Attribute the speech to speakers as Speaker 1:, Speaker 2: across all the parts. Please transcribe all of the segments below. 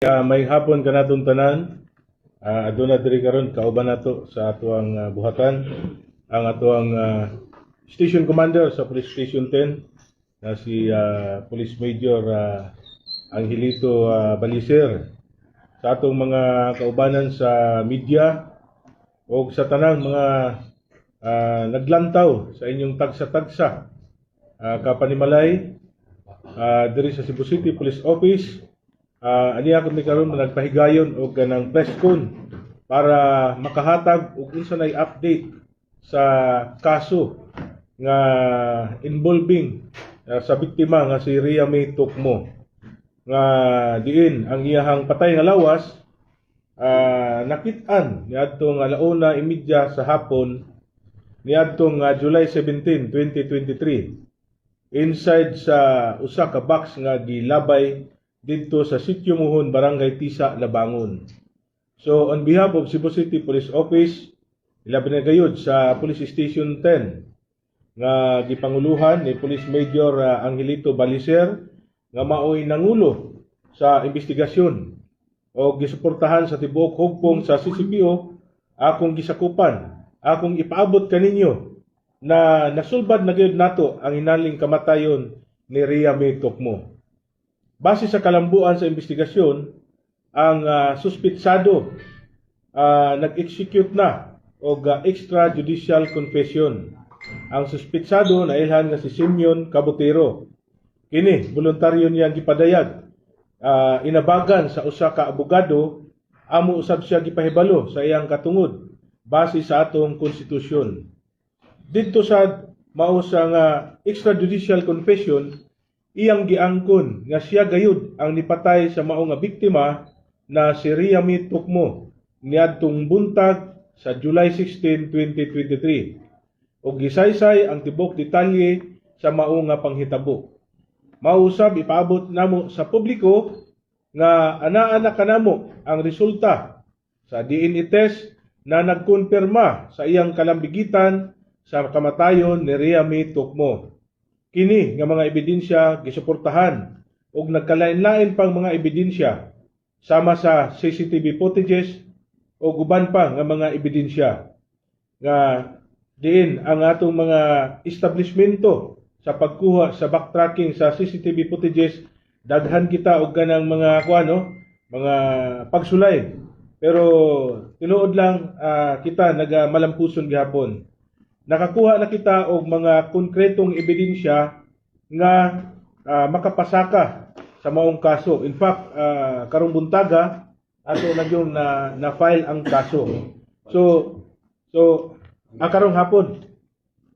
Speaker 1: May hapon ka natong tanan. Aduna diri karon kauban nato sa atuang buhatan ang atuang station commander sa Police Station 10 na si Police Major Angelito Balicer, sa atong mga kaubanan sa media o sa tanang mga naglantaw sa inyong tagsa-tagsa kapanimalay diri sa Cebu City Police Office. Aniya kami karon nagpahigayon og ganang press con para makahatag og unsa nay update sa kaso nga involving sa biktima nga si Ria May Tokmo, nga diin ang iyahang patay nga lawas nakit-an niadtong 1:30 sa hapon niadtong July 17, 2023 inside sa usa ka box nga gilabay dito sa Sitio Muhon, Barangay Tisa, Labangon. So on behalf of Cebu City Police Office, ilabi na gayud sa Police Station 10 nga gipanguluhan ni Police Major Angelito Balicer nga maoy nangulo sa investigasyon o gisuportahan sa tibuok hugpong sa CCPO, akong gisakupan, akong ipaabot kaninyo na nasulbad na gayud nato ang hinaling kamatayon ni Ria May Tokmo. Base sa kalambuan sa investigasyon, ang suspitsado nag-execute na og extrajudicial confession. Ang suspitsado na ilhan nga si Simeon Cabotero. Kini voluntaryo niya gipadayag, inabagan sa usa ka abogado, amo usab siya gipahibalo sa iyang katungod base sa atong konstitusyon. Dito sa mao sa nga extrajudicial confession, iyang giangkon nga siya gayud ang nipatay sa mao nga biktima na si Ria May Tokmo niadtong buntag sa July 16, 2023 ug gisaysay ang tibok detalye sa mao nga panghitabo. Mausab ipaabot namo sa publiko nga ana-ana kanamo ang resulta sa DNA test na nagkonfirma sa iyang kalambigitan sa kamatayon ni Ria May Tokmo. Kini nga mga ebidensya gisuportahan og nagkalain-lain pang mga ebidensya sama sa CCTV footages o uban pa nga mga ebidensya nga diin ang atong mga establishmento sa pagkuha sa backtracking sa CCTV footages. Daghan kita og ganang mga mga pagsulay, pero tinuod lang kita nagamalampuson gihapon. Nakakuha na kita og mga konkretong ebidensya nga makapasaka sa maong kaso. In fact, karong buntaga ato na yung na-file ang kaso. So karong hapon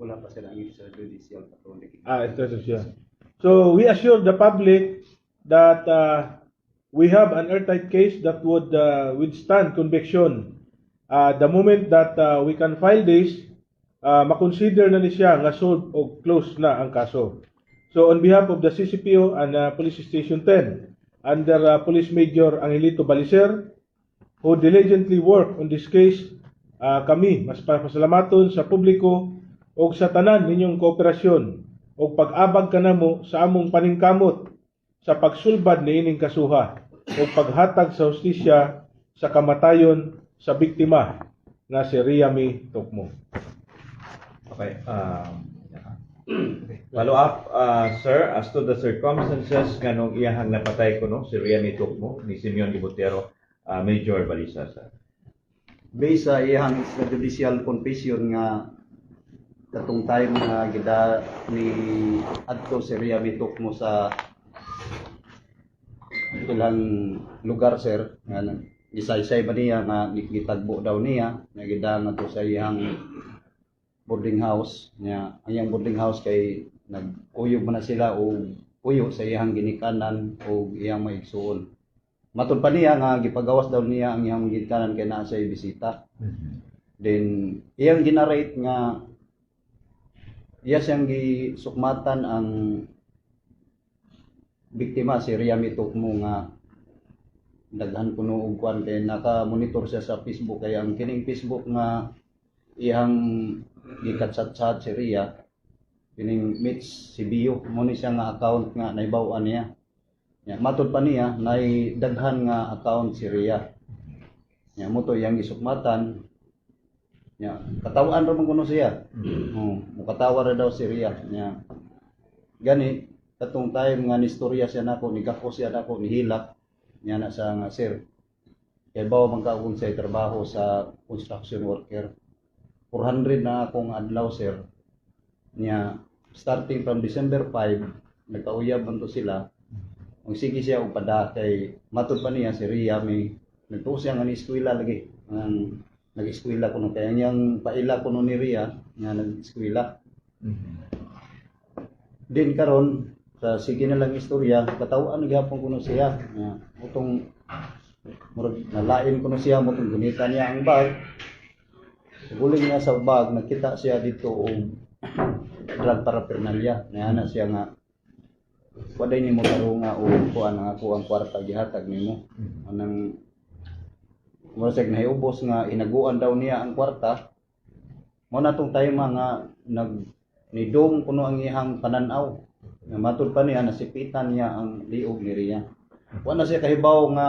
Speaker 2: wala pa sila ang extrajudicial patrol.
Speaker 1: extrajudicial. So we assure the public that we have an airtight case that would withstand conviction. The moment that we can file this, makonsider na ni siya nga solved o close na ang kaso. So on behalf of the CCPO and Police Station 10 under Police Major Angelito Balicer, who diligently work on this case, kami mas pasalamaton sa publiko o sa tanan ninyong kooperasyon o pag-abag kanamo sa among paningkamot sa pagsulbad ni ining kasuha o paghatag sa hustisya sa kamatayon sa biktima na si Ria May Tokmo.
Speaker 3: Okay. Follow up, sir, as to the circumstances kanong iyahang napatay ko no, si Ria May Tokmo ni Simeon Cabotero, Major Balisa, sir.
Speaker 2: Based sa iyang extrajudicial confession nga katong time nga gida ni adto si Ria May Tokmo sa ilang lugar, sir, nga gisaysay ba niya nga gitagbo daw niya nga gida nga to sa iyang boarding house niya. Ang iyang boarding house kay nag-uyog na sila o uyo sa iyang ginikanan o iyang maigsuon. Matod pa niya nga gipagawas daw niya ang iyang ginikanan kay naa sa bisita. Then iyang ginarate nga iya siyang gisukmatan ang biktima si Ria May Tokmo nga daghan kuno og kwan kay naka-monitor siya sa Facebook, kay ang kining Facebook nga iyang gikatsat-chat si Ria kining Mitch si Bio mo ni siya nga account nga naibaw-an niya. Ya, matod pa niya nay daghan nga account si Ria. Ya, mo to yang isukmatan. Ya, katawaan ra man kuno siya. Mukatawa ra daw si Ria. Ya. Gani katong time nga nistorya siya nako, nigako siya nako, nihilak niya na sa nga sir. Kay bawo man ka kung sa trabaho sa construction worker. 400 na akong adlaw sir. Niya starting from December 5, nagkauyab man to sila. Ang sige siya upada kay matod pa niya si Ria may nagtuo siya nga ni eskwela lagi. Nag-eskwela kuno kaya niyang paila kuno ni Ria nga nag-eskwela. Din karon sa sige na lang istorya katawaan gyapon kuno siya. Utong murag nalain kuno siya mo kung gunita niya ang bag. Guling niya sa bag nakita siya dito og drug paraphernalia. Nga siya nga waday nimo tarunga o kuan nga ako ang kwarta gihatag nimo. Anang murag nahiubos nga inaguan daw niya ang kwarta. Mo na tong time nga nidong kuno ang iyang pananaw. Nga matud pa niya nasipitan niya ang liog ni Ria. Wa na siya kahibaw nga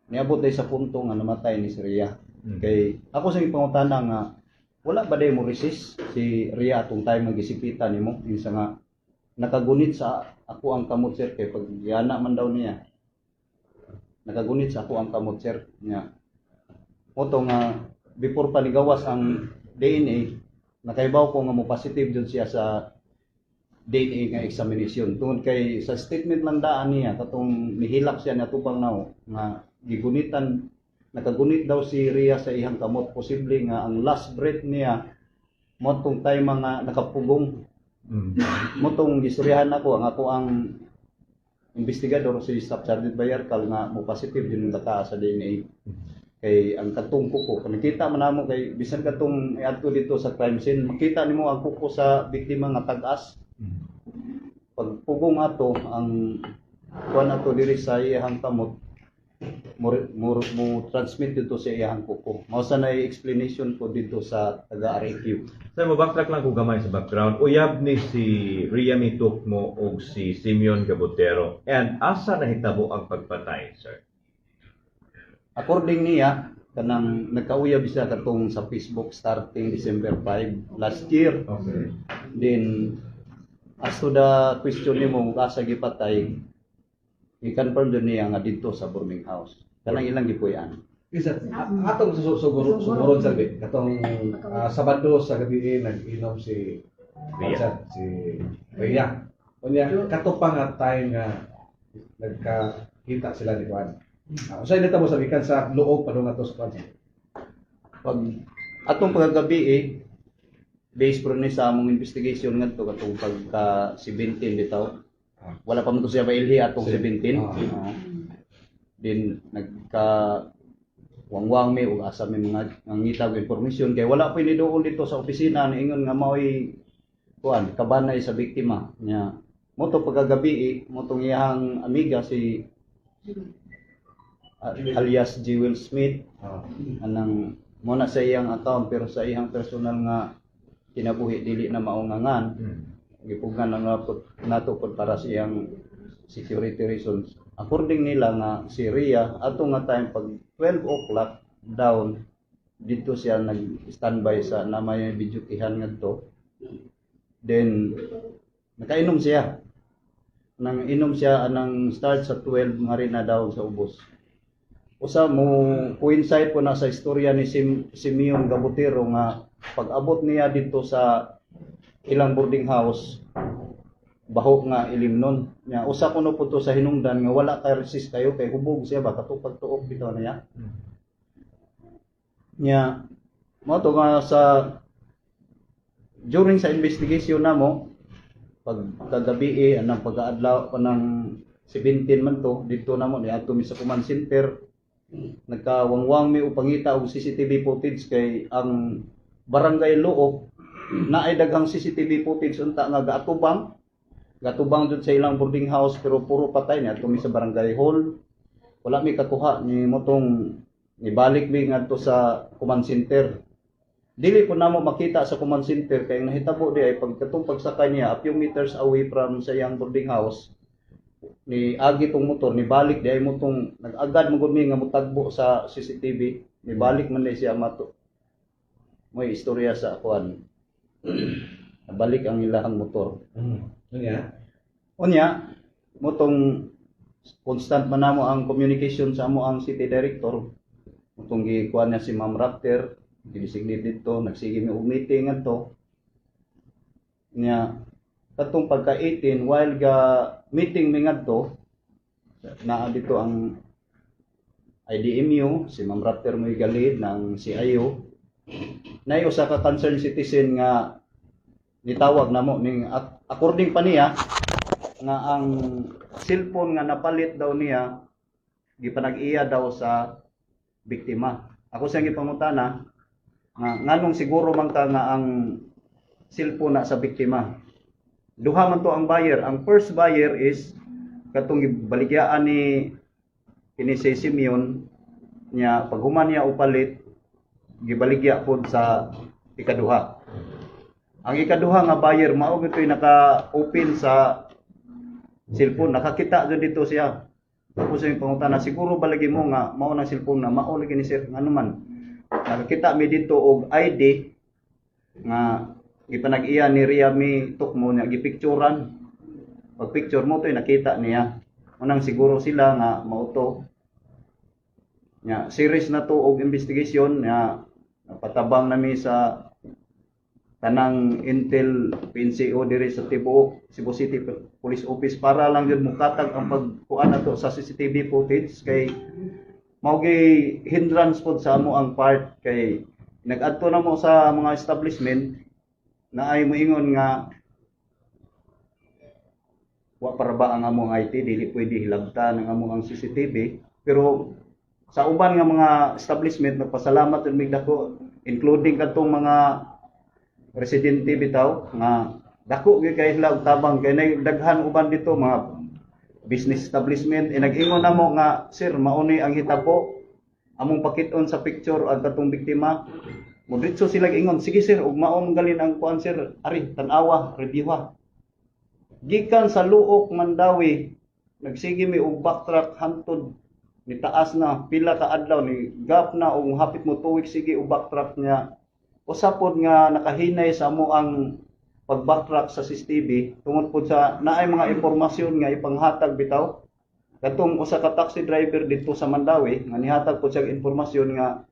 Speaker 2: niabot day sa punto nga namatay ni si Ria. Kay ako sa pangutana nga wala ba day mo resist si Ria atong time nga gisipitan nimo insa nga nakagunit sa ako ang kamot sir kay pag yana man daw niya nakagunit sa ako ang kamot sir niya moto nga before pa nigawas ang DNA nakahibaw ko nga mo positive jud siya sa DNA nga examination tungod kay sa statement lang daan niya katong nihilak siya na tubang naw nga gigunitan nakagunit daw si Ria sa ihang kamot posible nga ang last breath niya mo tong time nga nakapugong motong gistoryahan ako ang investigador si Staff Sergeant Bayarkal nga mo positive din data sa DNA kay ang katong kuko nakita man namo kay bisan katong iadto dito sa crime scene makita nimo ang kuko sa biktima nga tag-as pag pugong ato ang kuan ato diri sa iyang kamot mo transmit dito sa iyang kuko. Mao sa nay explanation ko dito sa taga-RQ.
Speaker 3: Sa mo backtrack lang ko gamay sa background. Uyab ni si Ria Mituk mo og si Simeon Gabotero. And asa nahitabo ang pagpatay, sir?
Speaker 2: According niya kanang nagkauyab siya katong sa Facebook starting December 5 last year.
Speaker 3: Okay.
Speaker 2: Then as to the question nimo kung asa gipatay i-confirm din niya nga dito sa boarding house. Kanang ilang gipuy-an.
Speaker 4: Isa, atong sumuron sa gabi, katong Sabado sa gabi nag-inom si
Speaker 3: Ria.
Speaker 4: si Ria. Unya katupang nga time nga nagkakita sila ni Juan. Usay nito mo sabikan sa loob padung ato sa Juan.
Speaker 2: Pag atong paggabi based pro ni sa among investigation ngadto katong pagka 17 bitaw. Wala pa man to siya mailhi atong 17. Din nagka wangwang mi ug asa mi mga ngitag information kay wala pa ni doon dito sa opisina niingon nga mao'y kuan kabanay sa biktima nya mo to pagagabi mo tong iyang amiga si alias Jewel Smith anang mo na sa iyang account pero sa iyang personal nga kinabuhi dili na maungangan gipugan lang nato pod para sa iyang security reasons. According nila nga si Ria ato nga time pag 12 o'clock down dito siya nag-standby sa namay video kihan ngadto. Then nakainom siya. Nang inom siya anang start sa 12 nga rin na daw sa ubos. Usa mo coincide po na sa istorya ni Simeon Gabotero nga pag-abot niya dito sa ilang boarding house baho nga ilimnon nya usa kuno po to sa hinungdan nga wala kay resist kayo kay hubog siya ba katupag tuog bitaw niya nya mo to nga sa during sa investigation namo pag kagabi anang pag-aadlaw pa ng 17 man to dito namo ni ato mi sa command center nagkawangwang mi upangita og CCTV footage kay ang barangay Luok na ay daghang CCTV footage unta nga gatubang jud sa ilang boarding house pero puro patay ni adto mi sa barangay hall wala mi kakuha ni motong ibalik mi ngadto sa command center dili po namo makita sa command center kay nahitabo di ay pagkatong pagsakay niya a few meters away from sa iyang boarding house ni agi tong motor ni balik di ay mo tong nag-agad mo gud mi nga mutagbo sa CCTV ni balik man siya mato may istorya sa kuan nabalik ang ilahang motor unya mo tong constant man namo ang communication sa amo ang city director mo tong gikuan niya si Ma'am Raptor disignate dito nagsige mi og meeting adto nya katong pagka 18 while ga meeting mi ngadto naa dito ang IDMU si Ma'am Raptor mo galid ng CIO nay usa ka concerned citizen nga nitawag namo ning according pa niya nga ang cellphone nga napalit daw niya gipanag-iya daw sa biktima. Ako siyang gipangutana nga nganong siguro man ka nga ang cellphone na sa biktima. Duha man to ang buyer. Ang first buyer is katong gibaligyaan ni kini si Simeon nya paghuman niya upalit gibaligya pod sa ikaduha. Ang ikaduha nga buyer mao gitoy naka-open sa cellphone, nakakita jud dito siya. Tapos yung pangutana siguro balagi mo nga mao na cellphone na mao lagi ni sir ngano man. Nakakita mi dito og ID nga gipanag-iya ni Riami Tukmo nga gipicturean. Pag picture mo toy nakita niya. Unang siguro sila nga mao to. Nya series na to og investigation nga napatabang nami sa tanang Intel PNCO diri sa Cebu City Police Office para lang yun mukatag ang pagkuan nato sa CCTV footage kay mao gi hindrance pod sa amo ang part kay nag-adto na mo sa mga establishment na ay moingon nga wa para ba ang among IT dili pwede hilabtan ang among ang CCTV pero sa uban nga mga establishment nagpasalamat jud mig dako including kadtong mga residente bitaw nga dako gyud kay sila og tabang kay nay daghan uban dito mga business establishment nag-ingon namo nga sir mao ni ang hitabo among pakit-on sa picture ang katong biktima mo ditso sila ingon sige sir ug maong galin ang kuan sir ari tan-awa reviewha gikan sa Luok Mandawi nagsige mi og backtrack hantod ni taas na pila ka adlaw ni gap na og hapit mo 2 weeks sige og backtrack niya usapod nga nakahinay sa amo ang pag-backtrack sa CCTV tungod pod sa naay mga impormasyon nga ipanghatag bitaw katong usa ka taxi driver dito sa Mandawi nga nihatag pod siya impormasyon nga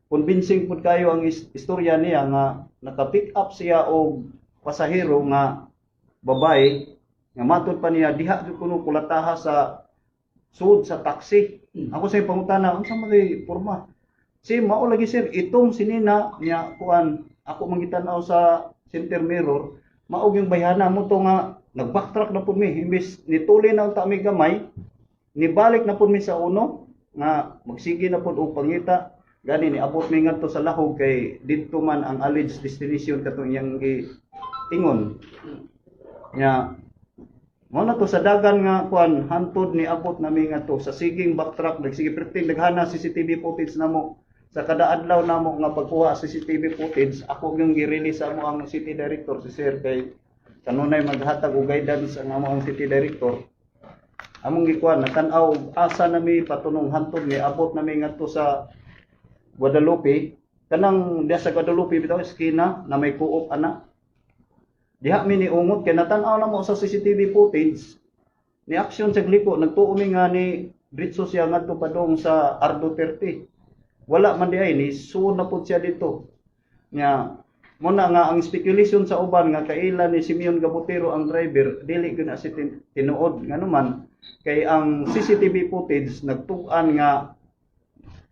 Speaker 2: convincing pod kayo ang istorya niya nga naka-pick up siya og pasahero nga babae nga matud pa niya diha jud kuno kulataha sa sud sa taxi ako sa pangutana unsa man kay porma si mao lagi sir itong sinina niya kuan ako mangitan-aw sa center mirror mao yung bayhana mo to nga nag-backtrack na pud mi imbes nituli na unta mi gamay nibalik na pud mi sa uno nga magsige na pud og pangita gani ni abot mi ngadto sa lahog kay didto man ang alleged destination katong iyang ingon nya mo na to sa dagan nga kuan hantod ni abot nami ngadto sa siging backtrack nagsige perting daghana CCTV footage namo sa kada adlaw namo nga pagkuha sa CCTV footage ako yung gi-release sa amo ang city director si sir kay kanunay maghatag og guidance ang amo ang city director among gikuan natan-aw asa nami patunong hantod ni abot nami ngadto sa Guadalupe kanang diha sa Guadalupe bitaw eskina na may co-op ana diha mi ni ungot kay natan-aw namo sa CCTV footage ni action sa liko nagtuo mi nga ni diretso siya ngadto padong sa Ardo 30 wala man di ay ni suon na pud siya dito nya mo na nga ang speculation sa uban nga kaila ni Simeon Gabutero ang driver dili gyud na si tinuod ngano man kay ang CCTV footage nagtug-an nga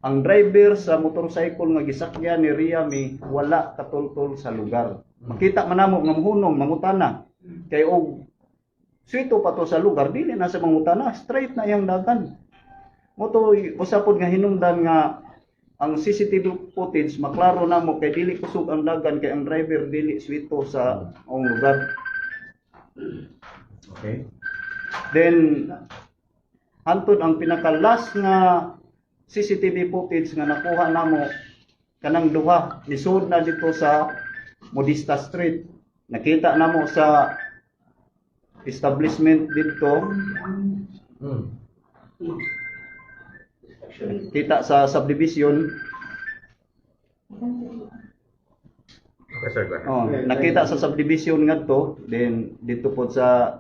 Speaker 2: ang driver sa motorcycle nga gisakyan ni Riami wala katultol sa lugar makita man namo nga mohunong mangutana kay og swito pa to sa lugar dili na sa mangutana straight na yang dagan mo to usapod nga hinungdan nga ang CCTV footage maklaro na mo kay dili kusog ang dagan kay ang driver dili swito sa ang lugar.
Speaker 4: Okay.
Speaker 2: Then hantod ang pinaka last nga CCTV footage nga nakuha namo kanang duha nisud na dito sa Modista Street. Nakita namo sa establishment dito
Speaker 4: Hmm.
Speaker 2: Kita sa subdivision,
Speaker 3: Okay, sir. Go ahead.
Speaker 2: nakita sa subdivision ngadto, then dito po sa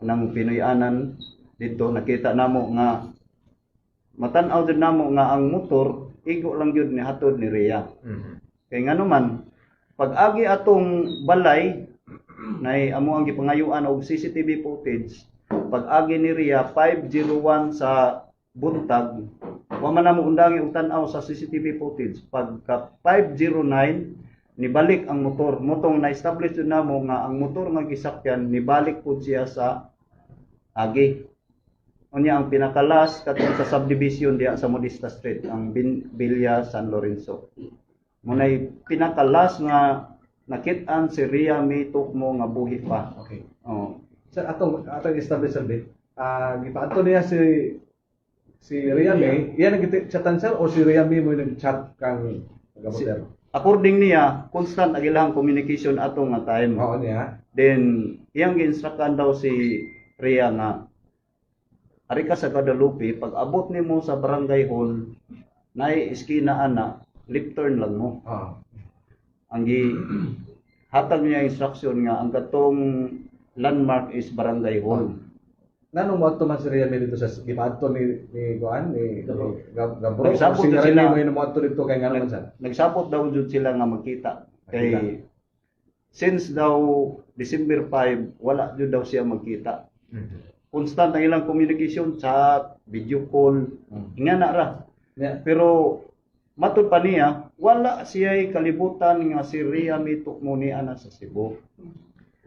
Speaker 2: nang Pinoyanan dito nakita namo nga matan-aw jud namo nga ang motor igo lang jud ni hatod ni Rhea.
Speaker 3: Mhm.
Speaker 2: Kay ngano man pag agi atong balay nay amo ang gipangayuan og CCTV footage, pag agi ni Rhea 5:01 sa buntag, wa man namo undangi og tan-aw sa CCTV footage. Pagka 5:09 nibalik ang motor, motong na-establish jud namo nga ang motor nga gisakyan nibalik pud siya sa agi. Unya ang pinakalas katong sa subdivision diya sa Modista Street, ang Villa San Lorenzo. Munay pinakalas nga nakit-an si Rhea May Tukmo nga buhi pa.
Speaker 4: Okay.
Speaker 2: Oh.
Speaker 4: Sir, atong establish sir bit. Gipaadto niya si Rhea May, iya nag-chatan sir o si Rhea May mo nag-chat kang gamoter?
Speaker 2: According niya, constant ang ilang communication ato nga time.
Speaker 4: Oo niya.
Speaker 2: Then iyang gi-instructan daw si Rhea nga ari ka sa Guadalupe, pag abot nimo sa barangay hall, nay iskina ana, left turn lang mo.
Speaker 4: Oo.
Speaker 2: Ang hatag niya instruction nga ang katong landmark is barangay hall.
Speaker 4: Nanong mo ato man si Rhea May dito sa gipaadto ni Kuan ni Gabro.
Speaker 2: Nagsabot
Speaker 4: Si
Speaker 2: na
Speaker 4: Rhea
Speaker 2: sila.
Speaker 4: May mo ato dito kay ngano man sir?
Speaker 2: Nagsabot daw jud sila nga magkita. Kay
Speaker 4: Magkita.
Speaker 2: since daw December 5, wala jud daw siya magkita.
Speaker 3: Mhm.
Speaker 2: Constant ang ilang communication, chat, video call, nga na ra.
Speaker 4: Yeah.
Speaker 2: Pero matud pa niya, wala siya'y kalibutan nga si Rhea May Tukmo ni ana sa Cebu.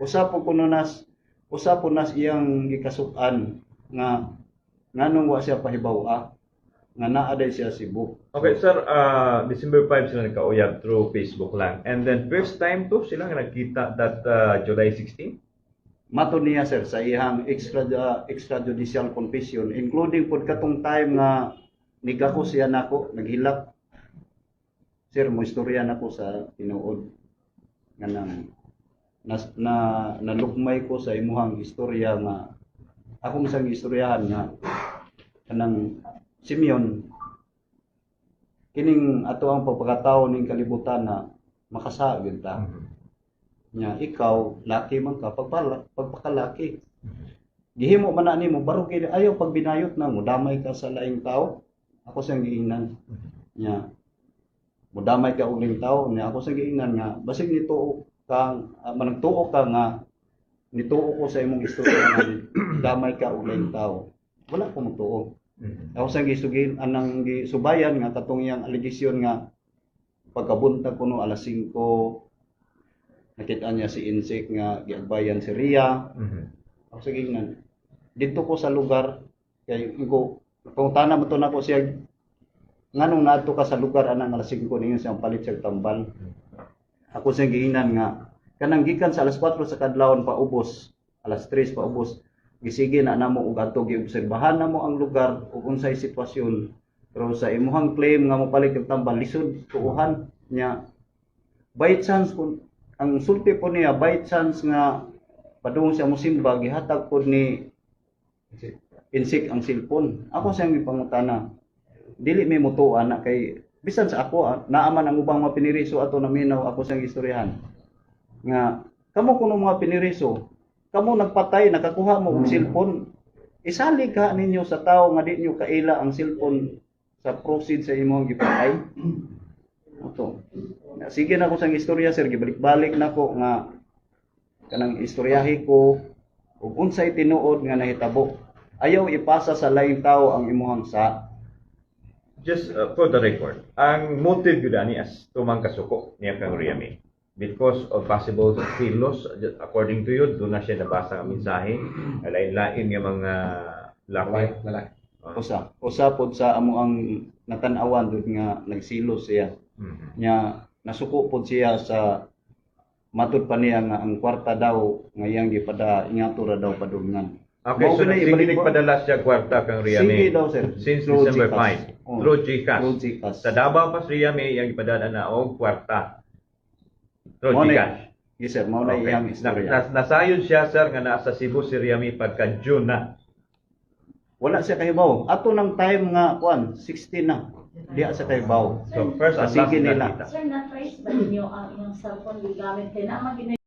Speaker 2: Usa po nas iyang gikasukan nga nganong wa siya pahibaw nga naa day siya Cebu.
Speaker 3: Okay, sir, December 5 sila nagkauyab through Facebook lang. And then first time to sila nga nagkita that July 16?
Speaker 2: Matud niya sir sa iyang extrajudicial confession, including pod katong time nga nigako siya nako naghilak. Sir, mo istorya nako sa tinuod nga nalukmay ko sa imuhang istorya nga ako misang istoryahan nga kanang Simeon kining ato ang pagpakatao ning kalibutan na makasa gyud ta. Nya ikaw laki man ka pagpakalaki. Gihimo man na nimo baro kay ayaw pag binayot na mo damay ka sa laing tao. Ako sang giingnan. Nya modamay ka og laing tao nya ako sang giingnan nga basig nituo kang managtuo ka nga nituo ko sa imong istorya nga damay ka og laing tao. Wala ko mutuo. Ako sang gisugin anang gisubayan nga katong iyang allegation nga pagkabuntag kuno alas 5 nakita niya si Insik nga giagbayan si Rhea. Ako sa gingnan. Dito ko sa lugar kay ko kung tana mo to nako siya nganong naadto ka sa lugar anang alas 5 ningon siyang palit siya tambal. Ako sa gingnan nga kanang gikan sa alas 4 sa kadlawon pa ubos, alas 3 pa ubos. Gisige na namo og adto giobserbahan namo ang lugar ug unsay sitwasyon. Pero sa imuhang claim nga mo palit og tambal lisod tuuhan nya by chance kung ang sulti po niya by chance nga padung siya mosimba gihatag pod ni Insik ang cellphone. Ako siyang gipangutana. Dili may mutuo na kay bisan sa ako naaman ang ubang mga piniriso ato na minaw ako siyang istoryahan. Nga kamo kuno mga piniriso, kamo nagpatay nakakuha mo og cellphone. Isali ka ninyo sa tao nga di nyo kaila ang cellphone sa proceed sa imong gipatay. Oto. Sige na ko sang istorya sir, gibalik-balik nako nga kanang istoryahi ko ug unsay tinuod nga nahitabo. Ayaw ipasa sa laing tao ang imuhang sa.
Speaker 3: Just for the record, ang motive yun ani as tumang kasuko niya kang Rhea May. Because of possible kilos, according to you, doon na siya nabasa ang mensahe, lain-lain nga mga laki.
Speaker 4: Lalaki.
Speaker 2: Usa pod sa amo ang natan-awan dud nga nagsilos siya. Nya nasuko pod siya sa matud pa niya nga ang kwarta daw ngayang gipada ingato ra daw padulngan.
Speaker 3: Okay,
Speaker 2: Mao
Speaker 3: so
Speaker 2: na
Speaker 3: sige
Speaker 2: ibalik mo?
Speaker 3: padala siya kwarta kang Rhea May
Speaker 2: Sige daw sir.
Speaker 3: since
Speaker 2: Through
Speaker 3: December
Speaker 2: GCash.
Speaker 3: 5
Speaker 2: Oh.
Speaker 3: through GCash.
Speaker 2: Through GCash.
Speaker 3: Sa Davao pa Rhea May yang ipadala na og kwarta through
Speaker 2: Mao na-
Speaker 3: GCash.
Speaker 2: Yes sir, mao na
Speaker 3: Okay.
Speaker 2: iyang istorya.
Speaker 3: Nasayod siya sir nga nasa Cebu si Rhea May pagka June na.
Speaker 2: wala siya kahibaw. Ato ng time nga kuan 16 na. Diha siya kahibaw.
Speaker 3: So first and last
Speaker 2: Sige nila.
Speaker 3: nakita.
Speaker 5: Sir, na-trace ba ninyo ang inyong cellphone gigamit kay na